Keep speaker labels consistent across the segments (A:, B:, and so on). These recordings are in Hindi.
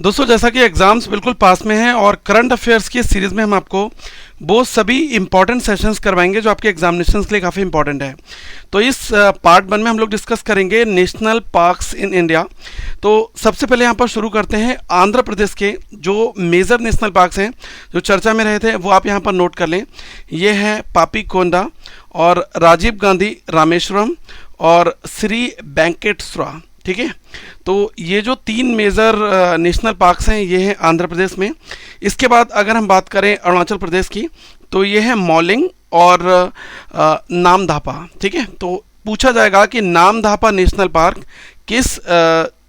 A: दोस्तों, जैसा कि एग्जाम्स बिल्कुल पास में हैं और करंट अफेयर्स की सीरीज़ में हम आपको वो सभी इंपॉर्टेंट सेशंस करवाएंगे जो आपके एग्जामिनेशंस के लिए काफ़ी इंपॉर्टेंट है। तो इस पार्ट 1 में हम लोग डिस्कस करेंगे नेशनल पार्क्स इन इंडिया। तो सबसे पहले यहाँ पर शुरू करते हैं आंध्र प्रदेश के जो मेजर नेशनल पार्क्स हैं जो चर्चा में रहे थे, वो आप यहाँ पर नोट कर लें। ये है पापीकोंडा और राजीव गांधी रामेश्वरम और श्री वेंकटेश्वरा। ठीक है, तो ये जो 3 मेजर नेशनल पार्क्स हैं ये हैं आंध्र प्रदेश में। इसके बाद अगर हम बात करें अरुणाचल प्रदेश की, तो ये है मौलिंग और नामदापा। ठीक है, तो पूछा जाएगा कि नामदापा नेशनल पार्क किस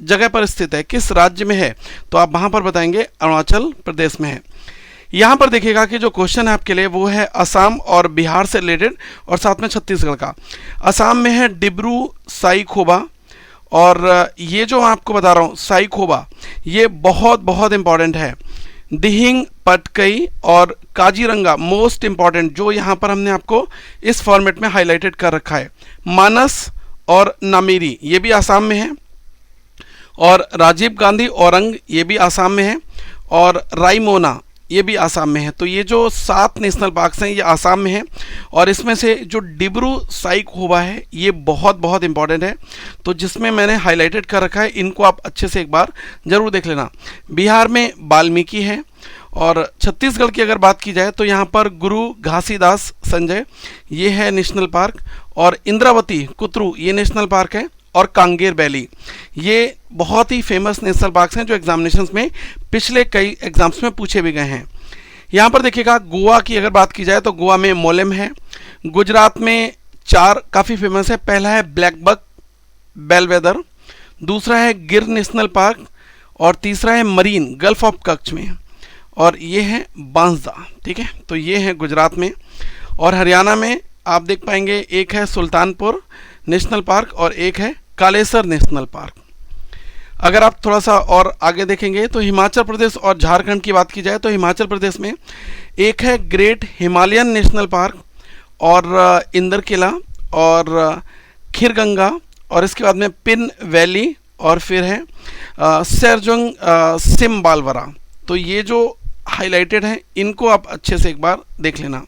A: जगह पर स्थित है, किस राज्य में है, तो आप वहाँ पर बताएंगे अरुणाचल प्रदेश में है। यहाँ पर देखिएगा कि जो क्वेश्चन है आपके लिए वो है असम और बिहार से रिलेटेड और साथ में छत्तीसगढ़ का। असम में है डिब्रू साईखोबा, और ये जो आपको बता रहा हूँ साईखोबा, ये बहुत बहुत इंपॉर्टेंट है। दिहिंग पटकई और काजीरंगा मोस्ट इंपॉर्टेंट, जो यहाँ पर हमने आपको इस फॉर्मेट में हाईलाइटेड कर रखा है। मानस और नामेरी ये भी आसाम में है, और राजीव गांधी औरंग ये भी आसाम में है, और रायमोना ये भी आसाम में है। तो ये जो 7 नेशनल पार्क्स हैं ये आसाम में हैं, और इसमें से जो डिब्रू साईखोबा है ये बहुत बहुत इंपॉर्टेंट है, तो जिसमें मैंने हाईलाइटेड कर रखा है, इनको आप अच्छे से एक बार ज़रूर देख लेना। बिहार में वाल्मीकि है, और छत्तीसगढ़ की अगर बात की जाए तो यहाँ पर गुरु घासीदास संजय ये है नेशनल पार्क, और इंद्रावती कुतरू ये नेशनल पार्क है, और कांगेर वैली ये बहुत ही फेमस नेशनल पार्क्स हैं जो एग्जामिनेशंस में पिछले कई एग्जाम्स में पूछे भी गए हैं। यहाँ पर देखिएगा गोवा की अगर बात की जाए तो गोवा में मोलेम है। गुजरात में 4 काफ़ी फेमस है। पहला है ब्लैक बक बेलवेदर, दूसरा है गिर नेशनल पार्क, और तीसरा है मरीन गल्फ ऑफ कच्छ में, और ये है बांसदा। ठीक है, तो ये है गुजरात में। और हरियाणा में आप देख पाएंगे एक है सुल्तानपुर नेशनल पार्क और एक है कालेसर नेशनल पार्क। अगर आप थोड़ा सा और आगे देखेंगे तो हिमाचल प्रदेश और झारखंड की बात की जाए तो हिमाचल प्रदेश में एक है ग्रेट हिमालयन नेशनल पार्क, और इंदर किला और खीरगंगा, और इसके बाद में पिन वैली, और फिर है सेरजुंग सिमबालवरा। तो ये जो हाईलाइटेड हैं इनको आप अच्छे से एक बार देख लेना।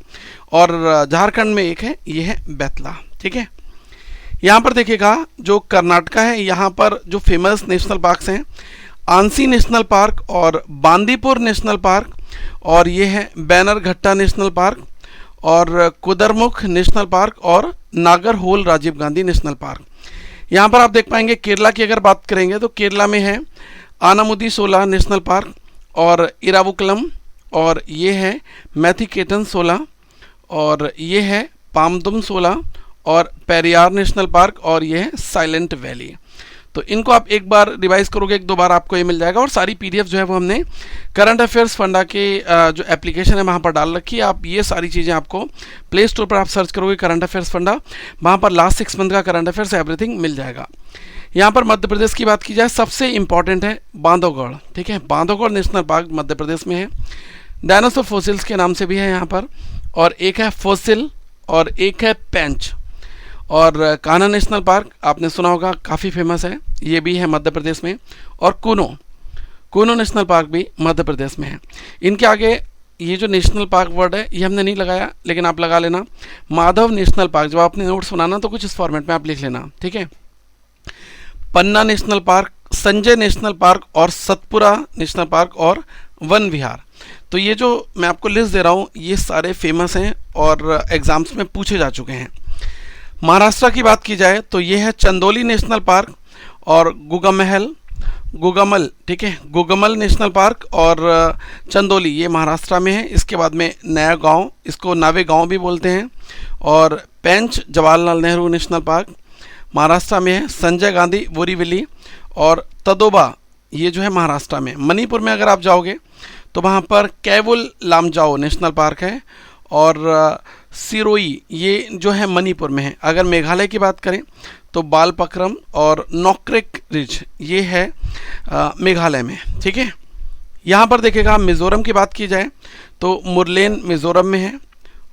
A: और झारखंड में एक है, ये है बेतला। ठीक है, यहाँ पर देखिएगा जो कर्नाटका है, यहाँ पर जो फेमस नेशनल पार्क्स हैं आंसी नेशनल पार्क और बांदीपुर नेशनल पार्क, और ये है बैनरघट्टा नेशनल पार्क, और कुदरमुख नेशनल पार्क, और नागरहोल राजीव गांधी नेशनल पार्क। यहाँ पर आप देख पाएंगे केरला की अगर बात करेंगे तो केरला में है आनामुदी सोला नेशनल पार्क, और इरावुकुलम, और ये है मैथिकेटन सोला, और ये है पामदुम सोला, और पेरियार नेशनल पार्क, और ये है साइलेंट वैली। तो इनको आप एक बार रिवाइज करोगे, 1-2 बार आपको ये मिल जाएगा। और सारी पीडीएफ जो है वो हमने करंट अफेयर्स फंडा के जो एप्लीकेशन है वहाँ पर डाल रखी है। आप ये सारी चीज़ें आपको प्ले स्टोर पर आप सर्च करोगे करंट अफेयर्स फंडा, वहाँ पर लास्ट 6 मंथ का करंट अफेयर्स एवरीथिंग मिल जाएगा। यहाँ पर मध्य प्रदेश की बात की जाए सबसे इंपॉर्टेंट है बांधवगढ़। ठीक है, बांधवगढ़ नेशनल पार्क मध्य प्रदेश में है। डायनासोर फोसिल्स के नाम से भी है यहाँ पर, और एक है फोसिल और एक है पेंच। और कान्हा नेशनल पार्क आपने सुना होगा, काफ़ी फेमस है, ये भी है मध्य प्रदेश में। और कूनो नेशनल पार्क भी मध्य प्रदेश में है। इनके आगे ये जो नेशनल पार्क वर्ड है ये हमने नहीं लगाया, लेकिन आप लगा लेना माधव नेशनल पार्क। जब आपने नोट्स बनाना तो कुछ इस फॉर्मेट में आप लिख लेना। ठीक है, Panna national park, Sanjay national park, और सतपुरा नेशनल पार्क, और वन विहार। तो ये जो मैं आपको लिस्ट दे रहा हूँ ये सारे फेमस हैं और एग्जाम्स में पूछे जा चुके हैं। महाराष्ट्र की बात की जाए तो ये है चंदोली नेशनल पार्क और गुगमल। ठीक है, गुगमल नेशनल पार्क और चंदोली ये महाराष्ट्र में है। इसके बाद में नया गांव, इसको नावे गांव भी बोलते हैं, और पेंच जवाहरलाल नेहरू नेशनल पार्क महाराष्ट्र में है। संजय गांधी बोरीवली, और तदोबा ये जो है महाराष्ट्र में। मणिपुर में अगर आप जाओगे तो वहाँ पर कैवुल लामजाओ नेशनल पार्क है, और सिरोई ये जो है मणिपुर में है। अगर मेघालय की बात करें तो बालपक्रम और नोक्रेक रिज ये है मेघालय में। ठीक है, यहाँ पर देखिएगा मिज़ोरम की बात की जाए तो मुरलेन मिज़ोरम में है,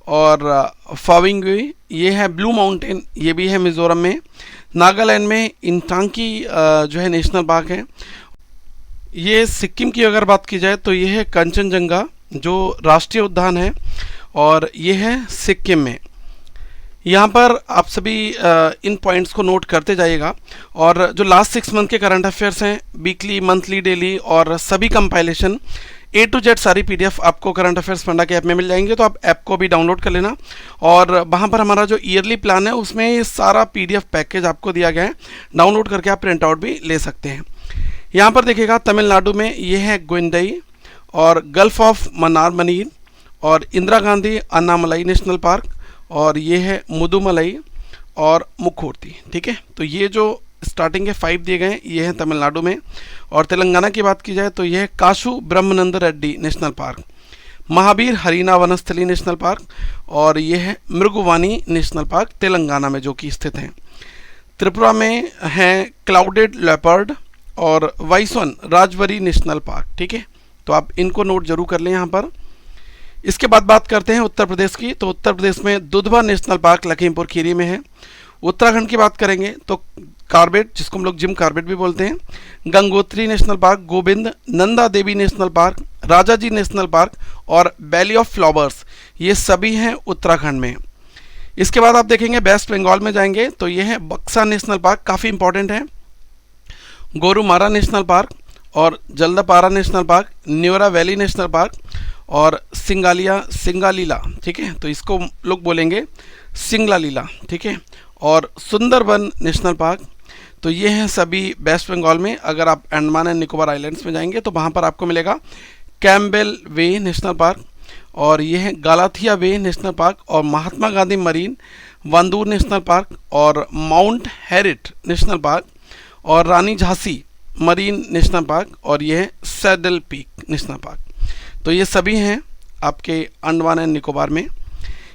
A: और फाविंगुई ये है ब्लू माउंटेन, ये भी है मिज़ोरम में। नागालैंड में इंटांकी जो है नेशनल पार्क है, ये सिक्किम की अगर बात की जाए तो ये है कंचनजंगा जो राष्ट्रीय उद्यान है, और ये है सिक्किम में। यहाँ पर आप सभी इन पॉइंट्स को नोट करते जाइएगा, और जो लास्ट 6 मंथ के करंट अफेयर्स हैं, वीकली, मंथली, डेली और सभी कंपाइलेशन A to Z सारी PDF आपको करंट अफेयर्स फंडा के ऐप में मिल जाएंगे। तो आप ऐप को भी डाउनलोड कर लेना, और वहाँ पर हमारा जो ईयरली प्लान है उसमें ये सारा PDF पैकेज आपको दिया गया है, डाउनलोड करके आप प्रिंट आउट भी ले सकते हैं। यहाँ पर देखिएगा तमिलनाडु में ये है गोइंडई और गल्फ ऑफ मन्नार मनीर और इंदिरा गांधी अन्नामलाई नेशनल पार्क, और ये है मुदुमलाई और मुखूर्ती। ठीक है, तो ये जो स्टार्टिंग के 5 दिए गए हैं ये हैं तमिलनाडु में। और तेलंगाना की बात की जाए तो यह है Kasu Brahmananda Reddy national park, Mahavir Harina Vanasthali national park, और ये है मृगुवानी नेशनल पार्क तेलंगाना में जो कि स्थित हैं। त्रिपुरा में है क्लाउडेड लेपर्ड और वाइसवन राजवरी नेशनल पार्क। ठीक है, तो आप इनको नोट जरूर कर लें यहाँ पर। इसके बाद बात करते हैं उत्तर प्रदेश की। तो उत्तर प्रदेश में दुधवा नेशनल पार्क लखीमपुर खीरी में है। उत्तराखंड की बात करेंगे तो कार्बेट, जिसको हम लोग जिम कार्बेट भी बोलते हैं, Gangotri national park, Govind, Nanda Devi national park, Rajaji national park और वैली ऑफ फ्लावर्स, ये सभी हैं उत्तराखंड में। इसके बाद आप देखेंगे वेस्ट बंगाल में जाएंगे तो ये है बक्सा नेशनल पार्क, काफ़ी इंपॉर्टेंट है, गोरुमारा नेशनल पार्क और Jaldapara national park, Neora valley national park और सिंगालीला। ठीक है, तो इसको लोग बोलेंगे सिंगलालीला। ठीक है, और सुंदरबन नेशनल पार्क। तो ये हैं सभी वेस्ट बंगाल में। अगर आप अंडमान एंड निकोबार आइलैंड्स में जाएंगे तो वहाँ पर आपको मिलेगा कैम्बेल वे नेशनल पार्क, और ये है गालाथिया वे नेशनल पार्क और Mahatma Gandhi marine Wandoor national park और माउंट हैरिट नेशनल पार्क और Rani Jhansi marine national park, और ये है सैडल पीक नेशनल पार्क। तो ये सभी हैं आपके अंडमान एंड निकोबार में।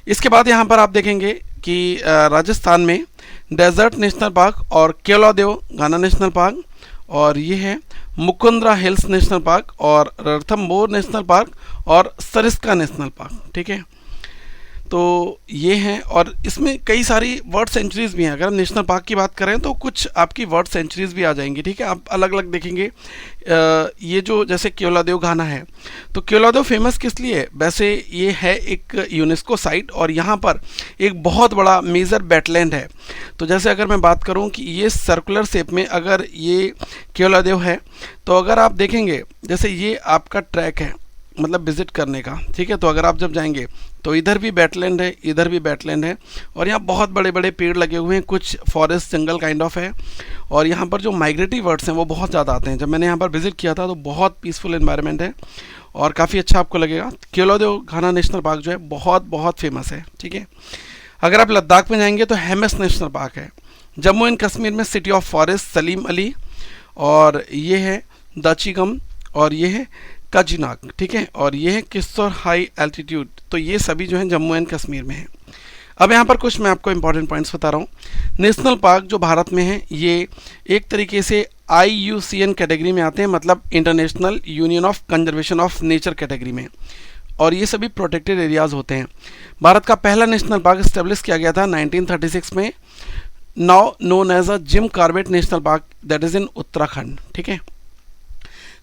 A: इसके बाद यहाँ पर आप देखेंगे कि राजस्थान में डेजर्ट नेशनल पार्क और केवलादेव घाना नेशनल पार्क, और ये है मुकुंद्रा हिल्स नेशनल पार्क और रणथंबोर नेशनल पार्क और सरिस्का नेशनल पार्क। ठीक है, तो ये हैं, और इसमें कई सारी वर्ड सेंचुरीज भी हैं। अगर हम नेशनल पार्क की बात करें तो कुछ आपकी वर्ड सेंचुरीज भी आ जाएंगी। ठीक है, आप अलग अलग देखेंगे। ये जो जैसे केवलादेव घाना है, तो केवलादेव फेमस किस लिए है? वैसे ये है एक यूनेस्को साइट और यहाँ पर एक बहुत बड़ा मेजर वेटलैंड है। तो जैसे अगर मैं बात करूँ कि ये सर्कुलर शेप में अगर ये केवलादेव है, तो अगर आप देखेंगे जैसे ये आपका ट्रैक है मतलब विजिट करने का। ठीक है, तो अगर आप जब जाएंगे तो इधर भी वेटलैंड है, इधर भी वेटलैंड है, और यहाँ बहुत बड़े बड़े पेड़ लगे हुए हैं, कुछ फॉरेस्ट जंगल काइंड ऑफ है, और यहाँ पर जो माइग्रेटरी बर्ड्स हैं वो बहुत ज़्यादा आते हैं। जब मैंने यहाँ पर विजिट किया था तो बहुत पीसफुल एनवायरनमेंट है और काफ़ी अच्छा आपको लगेगा। केवलादेव घाना नेशनल पार्क जो है बहुत फेमस है। ठीक है, अगर आप लद्दाख में जाएंगे तो हेमस नेशनल पार्क है। जम्मू एंड कश्मीर में city of forest Salim Ali, और ये है दाचिगम, और ये है काजीनाग। ठीक है, और ये है किस्सोर हाई एल्टीट्यूड। तो ये सभी जो हैं जम्मू एंड कश्मीर में हैं। अब यहाँ पर कुछ मैं आपको इंपॉर्टेंट पॉइंट्स बता रहा हूँ। नेशनल पार्क जो भारत में है ये एक तरीके से IUCN कैटेगरी में आते हैं, मतलब international union of conservation of nature category में, और ये सभी प्रोटेक्टेड एरियाज होते हैं। भारत का पहला नेशनल पार्क इस्टेब्लिश किया गया था 1936 में, now known as a Jim Corbett national park, that is in Uttarakhand. ठीक है,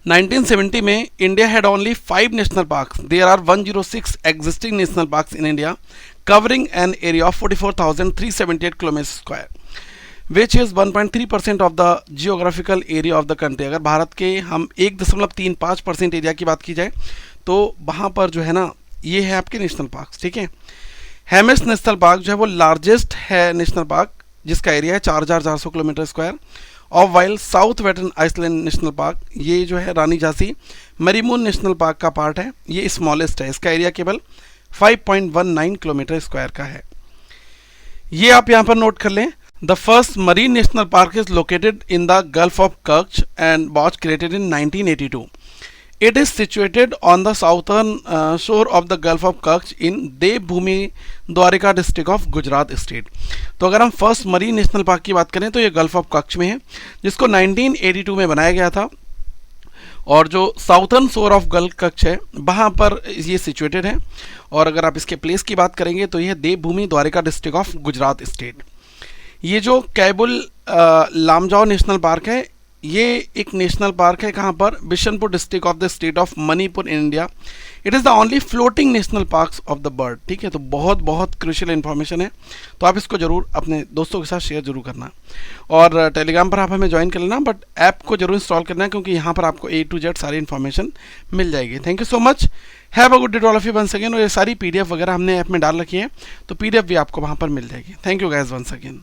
A: 1970 में India had only 5 national parks. There are 106 existing national parks in India covering an area of 44,378 kilometre square, which is 1.3% of the geographical area of the country. अगर भारत के हम 1.35% एरिया की बात की जाए तो वहाँ पर जो है ना, ये है आपके नेशनल पार्क। ठीक है, हेमिस नेशनल पार्क जो है वो लार्जेस्ट है नेशनल पार्क, जिसका एरिया है 4,400 किलोमीटर स्क्वायर। और while south western island national park, ये जो है Rani Jhansi marine national park का पार्ट है, ये स्मॉलेस्ट है, इसका एरिया केवल 5.19 किलोमीटर स्क्वायर का है। ये आप यहाँ पर नोट कर लें। The first marine national park is located in the gulf of Kutch and was created in 1982। It is situated on the southern shore of the Gulf of Kutch in Devbhumi Dwarka district of Gujarat state. तो अगर हम फर्स्ट मरीन नेशनल पार्क की बात करें तो ये गल्फ ऑफ कच्छ में है, जिसको 1982 में बनाया गया था, और जो साउथर्न शोर ऑफ गल्फ कच्छ है वहाँ पर ये सिचुएटेड है। और अगर आप इसके प्लेस की बात करेंगे तो यह Devbhumi Dwarka district of Gujarat state. ये जो कैबुल लामजाओ नेशनल पार्क है, ये एक नेशनल पार्क है कहाँ पर, Bishanpur district of the state of Manipur in India. It is the only floating national parks of the bird. ठीक है, तो बहुत बहुत क्रूशियल इन्फॉर्मेशन है, तो आप इसको जरूर अपने दोस्तों के साथ शेयर जरूर करना। और टेलीग्राम पर आप हमें ज्वाइन कर लेना, बट ऐप को जरूर इंस्टॉल करना है, क्योंकि यहाँ पर आपको A to Z सारी इन्फॉर्मेशन मिल जाएगी। Thank you so much, have a good day to all of you once again. और ये सारी PDF वगैरह हमने ऐप में डाल रखी है, तो PDF भी आपको वहाँ पर मिल जाएगी। Thank you guys once again.